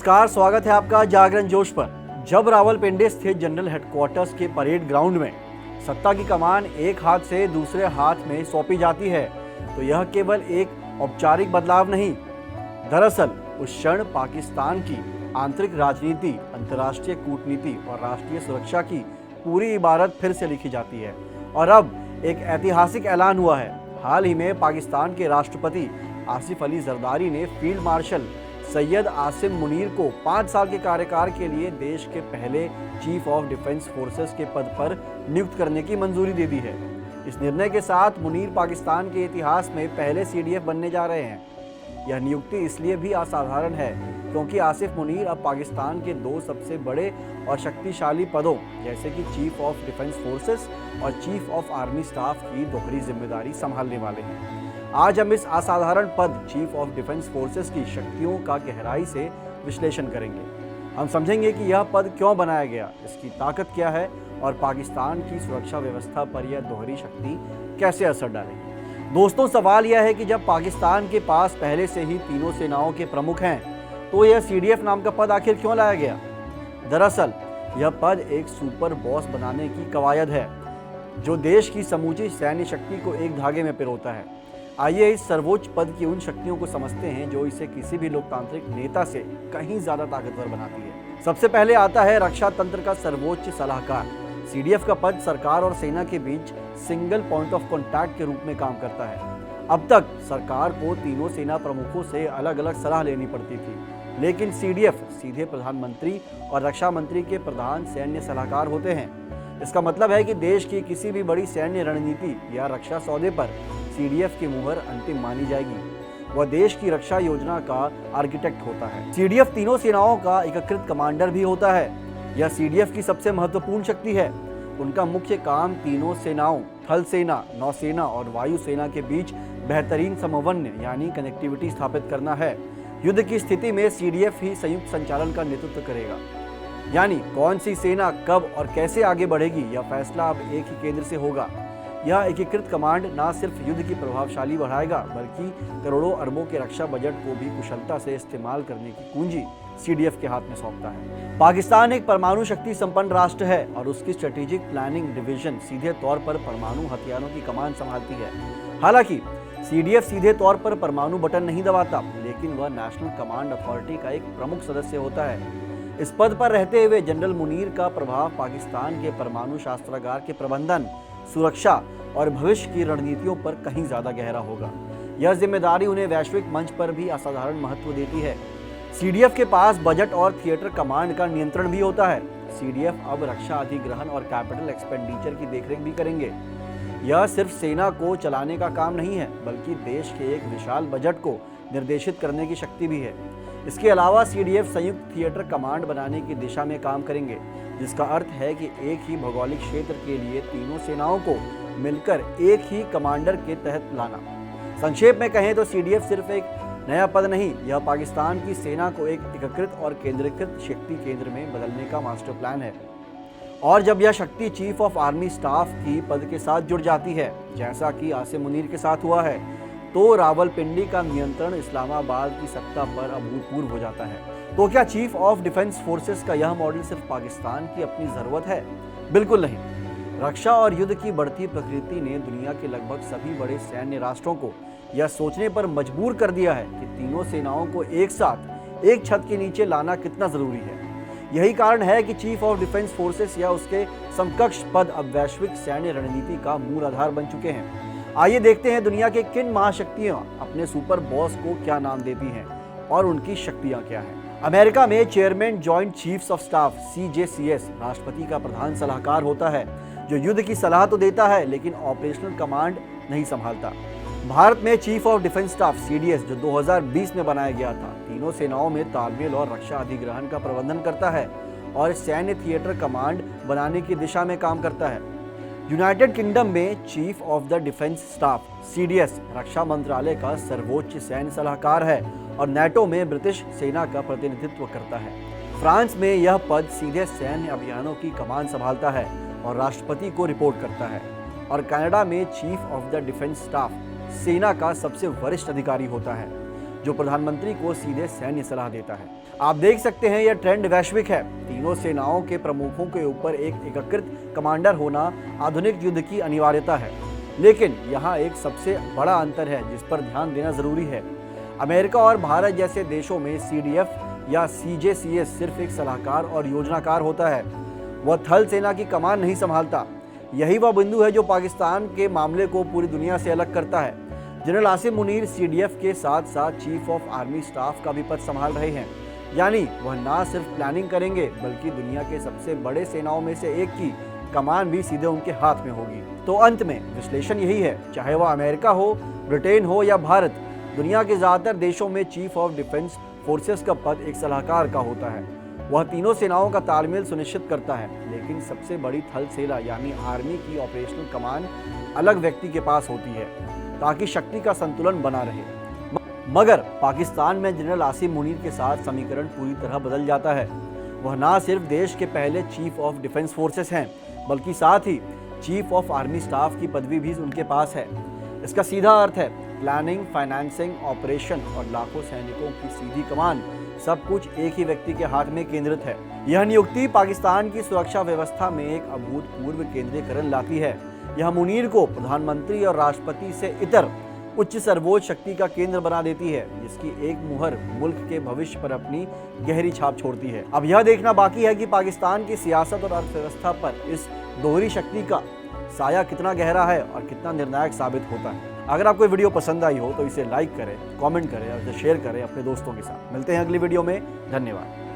नमस्कार, स्वागत है आपका जागरण जोश पर। जब रावलपिंडी स्थित जनरल हेडक्वार्टर्स के परेड ग्राउंड में सत्ता की कमान एक हाथ से दूसरे हाथ में सौंपी जाती है तो यह केवल एक औपचारिक बदलाव नहीं, दरअसल उस क्षण पाकिस्तान की आंतरिक राजनीति, अंतर्राष्ट्रीय कूटनीति और राष्ट्रीय सुरक्षा की पूरी इबारत फिर से लिखी जाती है। और अब एक ऐतिहासिक ऐलान हुआ है। हाल ही में पाकिस्तान के राष्ट्रपति आसिफ अली जरदारी ने फील्ड मार्शल सैयद आसिम मुनीर को 5 साल के कार्यकाल के लिए देश के पहले चीफ ऑफ डिफेंस फोर्सेस के पद पर नियुक्त करने की मंजूरी दे दी है। इस निर्णय के साथ मुनीर पाकिस्तान के इतिहास में पहले सीडीएफ बनने जा रहे हैं। यह नियुक्ति इसलिए भी असाधारण है क्योंकि आसिफ मुनीर अब पाकिस्तान के 2 सबसे बड़े और शक्तिशाली पदों जैसे कि चीफ ऑफ डिफेंस फोर्सेस और चीफ ऑफ आर्मी स्टाफ की दोहरी जिम्मेदारी संभालने वाले हैं। आज हम इस असाधारण पद चीफ ऑफ डिफेंस फोर्सेस की शक्तियों का गहराई से विश्लेषण करेंगे। हम समझेंगे कि यह पद क्यों बनाया गया, इसकी ताकत क्या है और पाकिस्तान की सुरक्षा व्यवस्था पर यह दोहरी शक्ति कैसे असर डालेगी। दोस्तों, सवाल यह है कि जब पाकिस्तान के पास पहले से ही तीनों सेनाओं के प्रमुख हैं तो यह सीडीएफ नाम का पद आखिर क्यों लाया गया। दरअसल यह पद एक सुपर बॉस बनाने की कवायद है जो देश की समूची सैन्य शक्ति को एक धागे में पिरोता है। आइए इस सर्वोच्च पद की उन शक्तियों को समझते हैं जो इसे किसी भी लोकतांत्रिक नेता से कहीं ज्यादा ताकतवर बनाती है। सबसे पहले आता है रक्षा तंत्र का सर्वोच्च सलाहकार। सीडीएफ का पद सरकार और सेना के बीच सिंगल पॉइंट ऑफ कॉन्टैक्ट के रूप में काम करता है। अब तक सरकार को तीनों सेना प्रमुखों से अलग अलग सलाह लेनी पड़ती थी, लेकिन सीडीएफ सीधे प्रधानमंत्री और रक्षा मंत्री के प्रधान सैन्य सलाहकार होते हैं। इसका मतलब है कि देश की किसी भी बड़ी सैन्य रणनीति या रक्षा सौदे पर सीडीएफ की मुहर अंतिम मानी जाएगी। वह देश की रक्षा योजना का आर्किटेक्ट होता है। सीडीएफ तीनों सेनाओं का एकीकृत कमांडर भी होता है। यह सीडीएफ की सबसे महत्वपूर्ण शक्ति है। उनका मुख्य काम तीनों सेनाओं, थल सेना, नौसेना और वायु सेना के बीच बेहतरीन समन्वय यानी कनेक्टिविटी स्थापित करना है। युद्ध की स्थिति में सीडीएफ ही संयुक्त संचालन का नेतृत्व करेगा, यानी कौन सी सेना कब और कैसे आगे बढ़ेगी यह फैसला अब एक ही केंद्र से होगा। यह एकीकृत कमांड न सिर्फ युद्ध की प्रभावशाली बढ़ाएगा बल्कि करोड़ों अरबों के रक्षा बजट को भी कुशलता से इस्तेमाल करने की कुंजी सीडीएफ के हाथ में सौंपता है। पाकिस्तान एक परमाणु शक्ति संपन्न राष्ट्र है और उसकी स्ट्रेटेजिक प्लानिंग डिवीजन सीधे तौर पर परमाणु हथियारों की कमान संभालती है। हालांकि सीडीएफ सीधे तौर पर परमाणु बटन नहीं दबाता, लेकिन वह नेशनल कमांड अथॉरिटी का एक प्रमुख सदस्य होता है। इस पद पर रहते हुए जनरल मुनीर का प्रभाव पाकिस्तान के परमाणु शस्त्रागार के प्रबंधन, सुरक्षा और भविष्य की रणनीतियों पर कहीं ज्यादा गहरा होगा। यह जिम्मेदारी उन्हें वैश्विक मंच पर भी असाधारण महत्व देती है। सीडीएफ के पास बजट और थिएटर कमांड का नियंत्रण भी होता है। सीडीएफ अब रक्षा अधिग्रहण और कैपिटल एक्सपेंडिचर की देखरेख भी करेंगे। यह सिर्फ सेना को चलाने का काम नहीं है बल्कि देश के एक विशाल बजट को निर्देशित करने की शक्ति भी है। इसके अलावा सीडीएफ संयुक्त थिएटर कमांड बनाने की दिशा में काम करेंगे, जिसका अर्थ है कि एक ही भौगोलिक क्षेत्र के लिए तीनों सेनाओं को मिलकर एक ही कमांडर के तहत लाना। संक्षेप में कहें तो सीडीएफ सिर्फ एक नया पद नहीं, यह पाकिस्तान की सेना को एक एकीकृत और केंद्रीकृत शक्ति केंद्र में बदलने का मास्टर प्लान है। और जब यह शक्ति चीफ ऑफ आर्मी स्टाफ की पद के साथ जुड़ जाती है, जैसा कि आसिम मुनीर के साथ हुआ है, तो रावलपिंडी का नियंत्रण इस्लामाबाद की सत्ता पर अभूतपूर्व हो जाता है। तो क्या चीफ ऑफ डिफेंस फोर्सेस का यह मॉडल सिर्फ पाकिस्तान की अपनी जरूरत है? बिल्कुल नहीं। रक्षा और युद्ध की बढ़ती प्रकृति ने दुनिया के लगभग सभी बड़े सैन्य राष्ट्रों को यह सोचने पर मजबूर कर दिया है कि तीनों सेनाओं को एक साथ एक छत के नीचे लाना कितना जरूरी है। यही कारण है कि चीफ ऑफ डिफेंस फोर्सेस या उसके समकक्ष पद अब वैश्विक सैन्य रणनीति का मूल आधार बन चुके हैं। आइए देखते हैं दुनिया के किन महाशक्तियां अपने सुपर बॉस को क्या नाम देती हैं और उनकी शक्तियां क्या हैं। अमेरिका में chairman joint chiefs of staff CJCS राष्ट्रपति का प्रधान सलाहकार होता है जो युद्ध की सलाह तो देता है लेकिन ऑपरेशनल कमांड नहीं संभालता। भारत में chief of defence staff CDS जो 2020 में बनाया गया था, तीनों सेनाओं में तालमेल और रक्षा अधिग्रहण का प्रबंधन करता है और सैन्य थिएटर कमांड बनाने की दिशा में काम करता है। यूनाइटेड किंगडम में chief of the defence staff CDS रक्षा मंत्रालय का सर्वोच्च सैन्य सलाहकार है और NATO में ब्रिटिश सेना का प्रतिनिधित्व करता है। फ्रांस में यह पद सीधे सैन्य अभियानों की कमान संभालता है और राष्ट्रपति को रिपोर्ट करता है। और कनाडा में chief of the defence staff सेना का सबसे वरिष्ठ अधिकारी होता है। जो प्रधानमंत्री को सीधे सैन्य सलाह देता है। आप देख सकते हैं यह ट्रेंड वैश्विक है। तीनों सेनाओं के प्रमुखों के ऊपर एक एकीकृत कमांडर होना आधुनिक युद्ध की अनिवार्यता है। लेकिन यहाँ एक सबसे बड़ा अंतर है जिस पर ध्यान देना जरूरी है। अमेरिका और भारत जैसे देशों में CDF या CJCS सिर्फ एक सलाहकार और योजनाकार होता है, वह थल सेना की कमान नहीं संभालता। यही वह बिंदु है जो पाकिस्तान के मामले को पूरी दुनिया से अलग करता है। जनरल आसिम मुनीर CDF के साथ साथ चीफ ऑफ आर्मी स्टाफ का भी पद संभाल रहे हैं, यानी वह ना सिर्फ प्लानिंग करेंगे बल्कि दुनिया के सबसे बड़े सेनाओं में से एक की कमान भी सीधे उनके हाथ में होगी। तो अंत में विश्लेषण यही है, चाहे वह अमेरिका हो, ब्रिटेन हो या भारत, दुनिया के ज्यादातर देशों में चीफ ऑफ डिफेंस फोर्सेस का पद एक सलाहकार का होता है। वह तीनों सेनाओं का तालमेल सुनिश्चित करता है, लेकिन सबसे बड़ी थल सेना यानी आर्मी की ऑपरेशनल कमान अलग व्यक्ति के पास होती है ताकि शक्ति का संतुलन बना रहे। मगर पाकिस्तान में जनरल आसिम मुनीर के साथ समीकरण पूरी तरह बदल जाता है। वह ना सिर्फ देश के पहले चीफ ऑफ डिफेंस फोर्सेस हैं, बल्कि साथ ही चीफ ऑफ आर्मी स्टाफ की पदवी भी उनके पास है। इसका सीधा अर्थ है प्लानिंग, फाइनेंसिंग, ऑपरेशन और लाखों सैनिकों की सीधी कमान, सब कुछ एक ही व्यक्ति के हाथ में केंद्रित है। यह नियुक्ति पाकिस्तान की सुरक्षा व्यवस्था में एक अभूतपूर्व केंद्रीकरण लाती है। यह मुनीर को प्रधानमंत्री और राष्ट्रपति से इतर उच्च सर्वोच्च शक्ति का केंद्र बना देती है, जिसकी एक मुहर मुल्क के भविष्य पर अपनी गहरी छाप छोड़ती है। अब यह देखना बाकी है कि पाकिस्तान की सियासत और अर्थव्यवस्था पर इस दोहरी शक्ति का साया कितना गहरा है और कितना निर्णायक साबित होता है। अगर आपको वीडियो पसंद आई हो तो इसे लाइक करें, कमेंट करें और इसे शेयर करें अपने दोस्तों के साथ। मिलते हैं अगली वीडियो में। धन्यवाद।